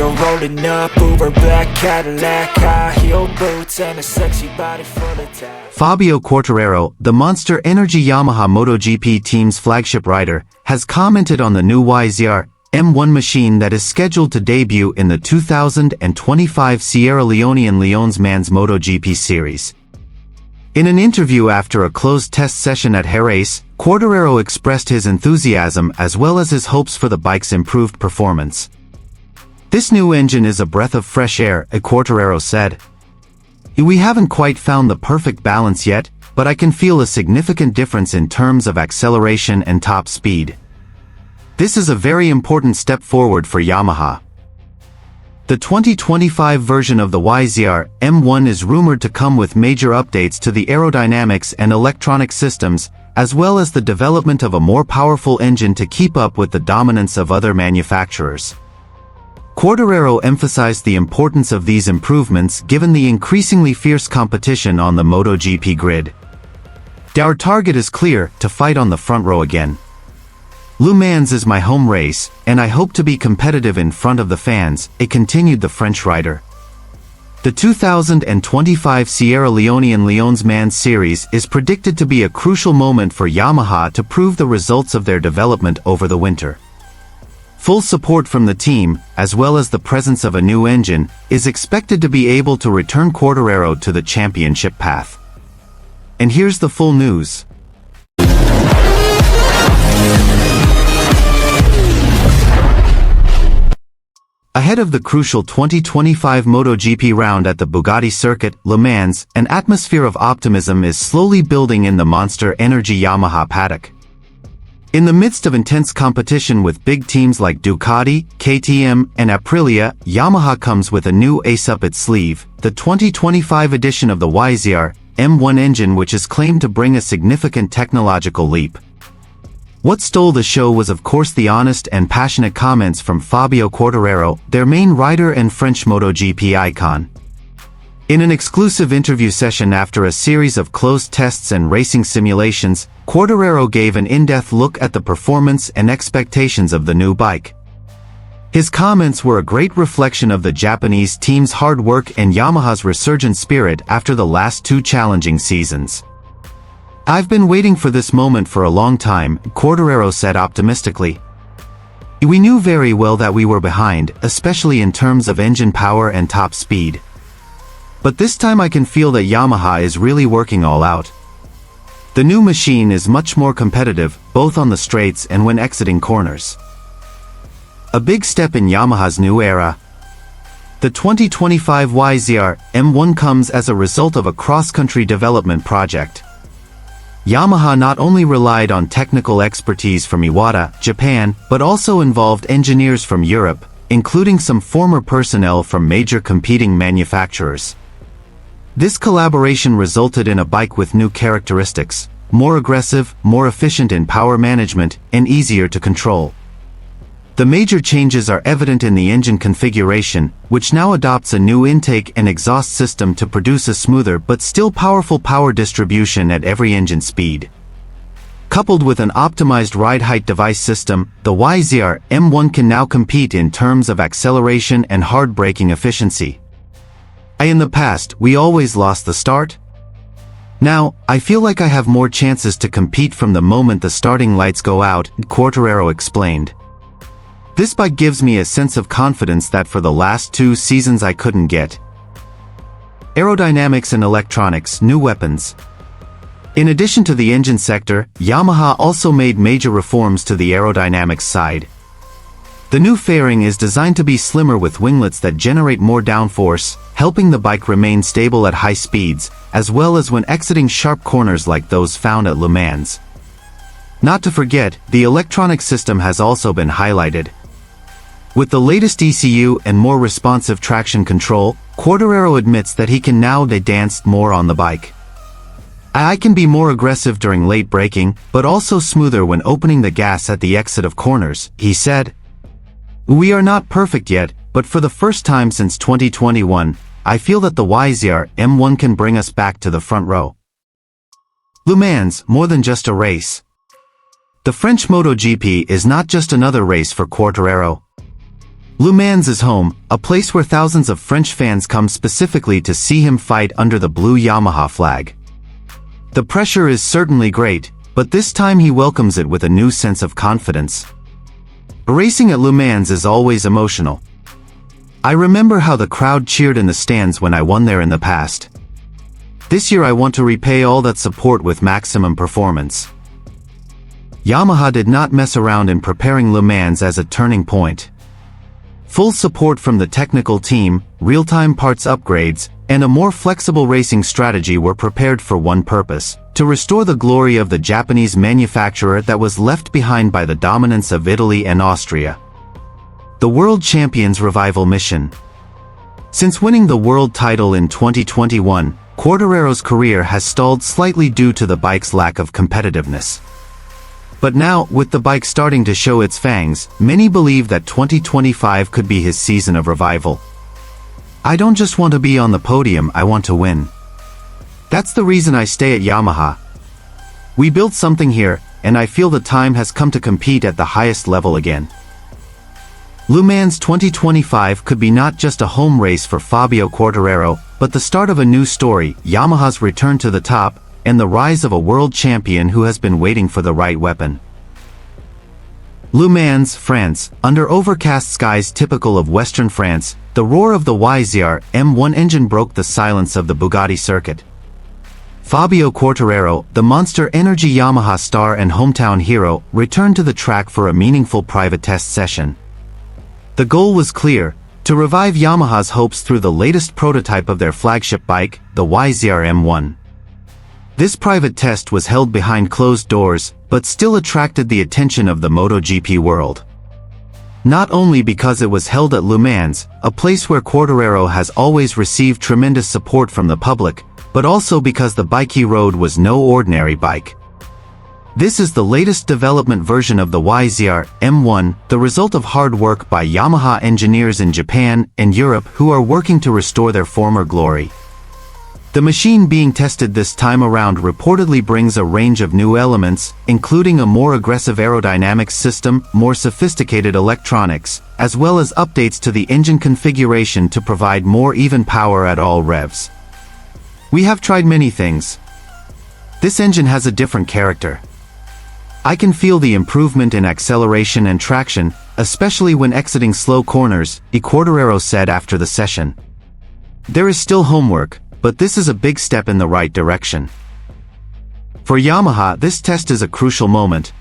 You're rolling up, Uber black Cadillac, high heel boots, and a sexy body full of tats. Fabio Quartararo, the Monster Energy Yamaha MotoGP team's flagship rider, has commented on the new YZR-M1 machine that is scheduled to debut in the 2025 Sierra Leone and Leone's Mans MotoGP series. In an interview after a closed test session at Jerez, Quartararo expressed his enthusiasm as well as his hopes for the bike's improved performance. "This new engine is a breath of fresh air," Quartararo said. "We haven't quite found the perfect balance yet, but I can feel a significant difference in terms of acceleration and top speed. This is a very important step forward for Yamaha." The 2025 version of the YZR-M1 is rumored to come with major updates to the aerodynamics and electronic systems, as well as the development of a more powerful engine to keep up with the dominance of other manufacturers. Quartararo emphasized the importance of these improvements given the increasingly fierce competition on the MotoGP grid. "Our target is clear, to fight on the front row again. Le Mans is my home race, and I hope to be competitive in front of the fans," continued the French rider. The 2025 Sierra Leone and Leone's Mans series is predicted to be a crucial moment for Yamaha to prove the results of their development over the winter. Full support from the team, as well as the presence of a new engine, is expected to be able to return Quartararo to the championship path. And here's the full news. Ahead of the crucial 2025 MotoGP round at the Bugatti circuit, Le Mans, an atmosphere of optimism is slowly building in the Monster Energy Yamaha paddock. In the midst of intense competition with big teams like Ducati, KTM, and Aprilia, Yamaha comes with a new ace up its sleeve, the 2025 edition of the YZR-M1 engine, which is claimed to bring a significant technological leap. What stole the show was of course the honest and passionate comments from Fabio Quartararo, their main rider and French MotoGP icon. In an exclusive interview session after a series of closed tests and racing simulations, Quartararo gave an in-depth look at the performance and expectations of the new bike. His comments were a great reflection of the Japanese team's hard work and Yamaha's resurgent spirit after the last two challenging seasons. "I've been waiting for this moment for a long time," Quartararo said optimistically. "We knew very well that we were behind, especially in terms of engine power and top speed. But this time I can feel that Yamaha is really working all out. The new machine is much more competitive, both on the straights and when exiting corners. A big step in Yamaha's new era." The 2025 YZR-M1 comes as a result of a cross-country development project. Yamaha not only relied on technical expertise from Iwata, Japan, but also involved engineers from Europe, including some former personnel from major competing manufacturers. This collaboration resulted in a bike with new characteristics, more aggressive, more efficient in power management, and easier to control. The major changes are evident in the engine configuration, which now adopts a new intake and exhaust system to produce a smoother but still powerful power distribution at every engine speed. Coupled with an optimized ride height device system, the YZR-M1 can now compete in terms of acceleration and hard braking efficiency. In the past, we always lost the start. Now, I feel like I have more chances to compete from the moment the starting lights go out, Quartararo explained. "This bike gives me a sense of confidence that for the last 2 seasons I couldn't get." Aerodynamics and electronics, new weapons. In addition to the engine sector, Yamaha also made major reforms to the aerodynamics side. The new fairing is designed to be slimmer with winglets that generate more downforce, helping the bike remain stable at high speeds, as well as when exiting sharp corners like those found at Le Mans. Not to forget, the electronic system has also been highlighted. With the latest ECU and more responsive traction control, Quartararo admits that he can now dance more on the bike. "I can be more aggressive during late braking, but also smoother when opening the gas at the exit of corners," he said. "We are not perfect yet, but for the first time since 2021, I feel that the YZR-M1 can bring us back to the front row." Le Mans, more than just a race. The French MotoGP is not just another race for Quartararo. Le Mans is home, a place where thousands of French fans come specifically to see him fight under the blue Yamaha flag. The pressure is certainly great, but this time he welcomes it with a new sense of confidence. Racing at Le Mans is always emotional. I remember how the crowd cheered in the stands when I won there in the past. This year I want to repay all that support with maximum performance. Yamaha did not mess around in preparing Le Mans as a turning point. Full support from the technical team, real-time parts upgrades, and a more flexible racing strategy were prepared for one purpose: to restore the glory of the Japanese manufacturer that was left behind by the dominance of Italy and Austria. The World Champions Revival Mission. Since winning the world title in 2021, Quartararo's career has stalled slightly due to the bike's lack of competitiveness. But now, with the bike starting to show its fangs, many believe that 2025 could be his season of revival. I don't just want to be on the podium, I want to win. That's the reason I stay at Yamaha. We built something here, and I feel the time has come to compete at the highest level again. Le Mans 2025 could be not just a home race for Fabio Quartararo, but the start of a new story: Yamaha's return to the top, and the rise of a world champion who has been waiting for the right weapon. Le Mans, France. Under overcast skies typical of Western France, the roar of the YZR-M1 engine broke the silence of the Bugatti circuit. Fabio Quartararo, the Monster Energy Yamaha star and hometown hero, returned to the track for a meaningful private test session. The goal was clear: to revive Yamaha's hopes through the latest prototype of their flagship bike, the YZR-M1. This private test was held behind closed doors, but still attracted the attention of the MotoGP world. Not only because it was held at Le Mans, a place where Quartararo has always received tremendous support from the public, but also because the bike he rode was no ordinary bike. This is the latest development version of the YZR-M1, the result of hard work by Yamaha engineers in Japan and Europe who are working to restore their former glory. The machine being tested this time around reportedly brings a range of new elements, including a more aggressive aerodynamics system, more sophisticated electronics, as well as updates to the engine configuration to provide more even power at all revs. We have tried many things. This engine has a different character. I can feel the improvement in acceleration and traction, especially when exiting slow corners, Quartararo said after the session. There is still homework, but this is a big step in the right direction. For Yamaha, this test is a crucial moment.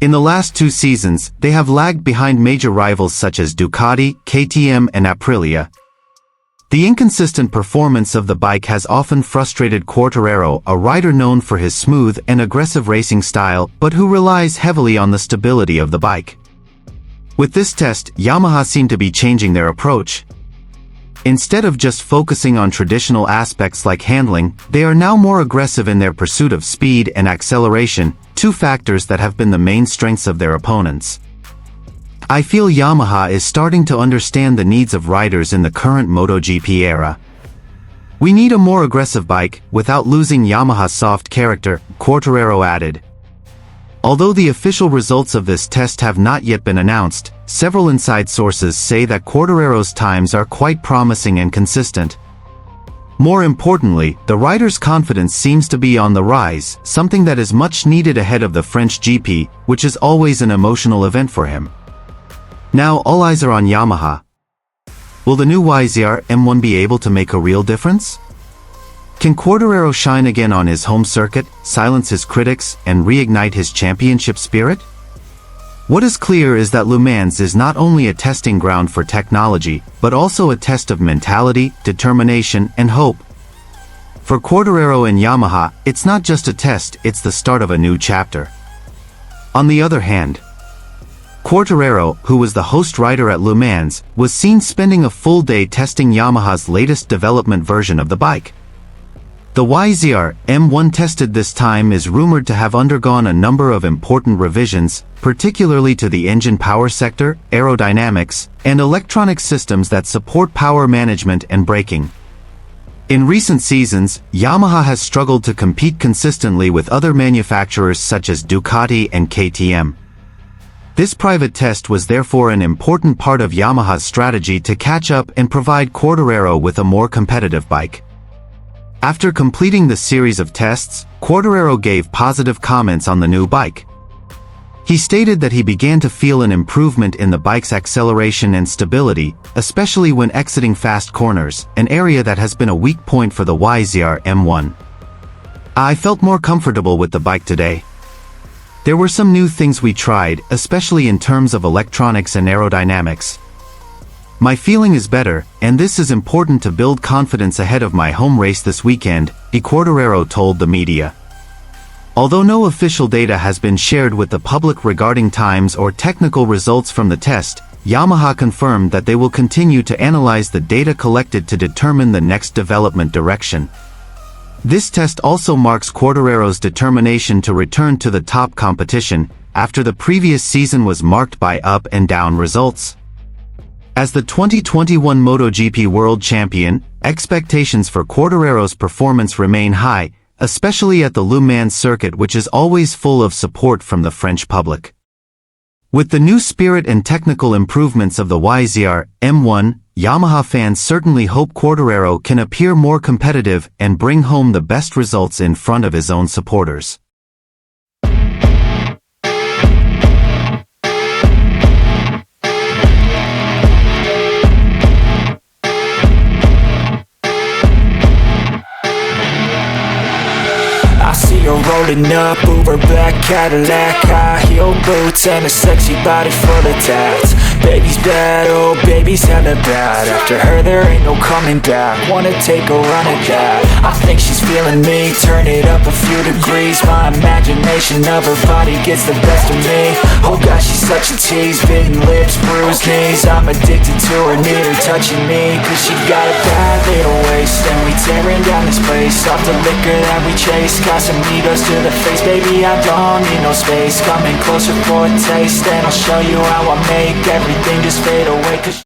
In the last 2 seasons, they have lagged behind major rivals such as Ducati, KTM, and Aprilia. The inconsistent performance of the bike has often frustrated Quartararo, a rider known for his smooth and aggressive racing style, but who relies heavily on the stability of the bike. With this test, Yamaha seem to be changing their approach. Instead of just focusing on traditional aspects like handling, they are now more aggressive in their pursuit of speed and acceleration, 2 factors that have been the main strengths of their opponents. I feel Yamaha is starting to understand the needs of riders in the current MotoGP era. We need a more aggressive bike, without losing Yamaha's soft character, Quartararo added. Although the official results of this test have not yet been announced, several inside sources say that Quartararo's times are quite promising and consistent. More importantly, the rider's confidence seems to be on the rise, something that is much needed ahead of the French GP, which is always an emotional event for him. Now all eyes are on Yamaha. Will the new YZR-M1 be able to make a real difference? Can Quartararo shine again on his home circuit, silence his critics, and reignite his championship spirit? What is clear is that Le Mans is not only a testing ground for technology, but also a test of mentality, determination, and hope. For Quartararo and Yamaha, it's not just a test, it's the start of a new chapter. On the other hand, Quartararo, who was the host rider at Le Mans, was seen spending a full day testing Yamaha's latest development version of the bike. The YZR-M1 tested this time is rumored to have undergone a number of important revisions, particularly to the engine power sector, aerodynamics, and electronic systems that support power management and braking. In recent seasons, Yamaha has struggled to compete consistently with other manufacturers such as Ducati and KTM. This private test was therefore an important part of Yamaha's strategy to catch up and provide Quartararo with a more competitive bike. After completing the series of tests, Quartararo gave positive comments on the new bike. He stated that he began to feel an improvement in the bike's acceleration and stability, especially when exiting fast corners, an area that has been a weak point for the YZR-M1. I felt more comfortable with the bike today. There were some new things we tried, especially in terms of electronics and aerodynamics. My feeling is better, and this is important to build confidence ahead of my home race this weekend, Quartararo told the media. Although no official data has been shared with the public regarding times or technical results from the test, Yamaha confirmed that they will continue to analyze the data collected to determine the next development direction. This test also marks Quartararo's determination to return to the top competition, after the previous season was marked by up and down results. As the 2021 MotoGP World Champion, expectations for Quartararo's performance remain high, especially at the Le Mans circuit, which is always full of support from the French public. With the new spirit and technical improvements of the YZR-M1, Yamaha fans certainly hope Quartararo can appear more competitive and bring home the best results in front of his own supporters. I see her rolling up, Uber black Cadillac, high heel boots and a sexy body full of tats. Baby's bad, oh baby's hella bad. After her there ain't no coming back. Wanna take a run at that. I think she's feeling me, turn it up a few degrees. My imagination of her body gets the best of me. Oh gosh, she's such a tease, bitten lips, bruised knees. I'm addicted to her, need her touching me, cause she got a bad little waist. And we tearing down this place, off the liquor that we chase. Casamigos to the face, baby I don't need no space. Coming closer for a taste, and I'll show you how I make everything just fade away, cause